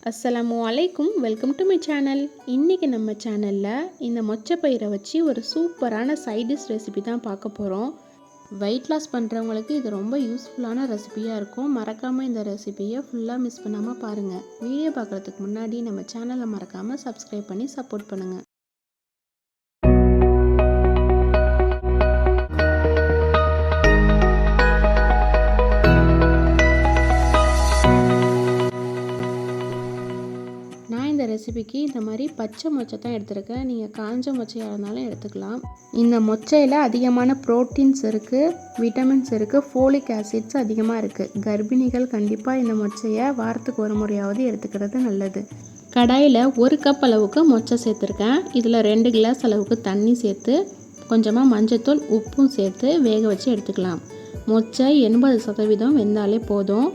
அஸ்ஸலாமு அலைக்கும், welcome to my channel. இன்றைக்கி நம்ம சேனலில் இந்த மொச்சப்பயிரை வச்சு ஒரு சூப்பரான சைடிஷ் ரெசிபி தான் பார்க்க போகிறோம். வெயிட் லாஸ் பண்ணுறவங்களுக்கு இது ரொம்ப யூஸ்ஃபுல்லான ரெசிபியாக இருக்கும். மறக்காமல் இந்த ரெசிபியை ஃபுல்லாக மிஸ் பண்ணாமல் பாருங்கள். வீடியோ பார்க்குறதுக்கு முன்னாடி நம்ம சேனலை மறக்காமல் சப்ஸ்கிரைப் பண்ணி சப்போர்ட் பண்ணுங்கள். இந்த ரெசிபிக்கு இந்த மாதிரி பச்சை மொச்சை தான் எடுத்துருக்கேன். நீங்கள் காஞ்ச மொச்சையாக இருந்தாலும் எடுத்துக்கலாம். இந்த மொச்சையில் அதிகமான ப்ரோட்டீன்ஸ் இருக்குது, விட்டமின்ஸ் இருக்குது, ஃபோலிக் ஆசிட்ஸ் அதிகமாக இருக்குது. கர்ப்பிணிகள் கண்டிப்பாக இந்த மொச்சையை வாரத்துக்கு ஒரு முறையாவது எடுத்துக்கிறது நல்லது. கடாயில் 1 கப் அளவுக்கு மொச்சை சேர்த்துருக்கேன். இதில் 2 கிளாஸ் அளவுக்கு தண்ணி சேர்த்து கொஞ்சமாக மஞ்சத்தூள் உப்பும் சேர்த்து வேக வச்சு எடுத்துக்கலாம். மொச்சை 80% வெந்தாலே போதும்.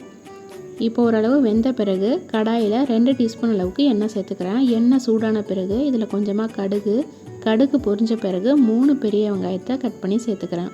இப்போ ஓரளவு வெந்த பிறகு கடாயில் 2 டீஸ்பூன் அளவுக்கு எண்ணெய் சேர்த்துக்கிறேன். எண்ணெய் சூடான பிறகு இதில் கொஞ்சமாக கடுகு பொரிஞ்ச பிறகு 3 பெரிய வெங்காயத்தை கட் பண்ணி சேர்த்துக்கிறேன்.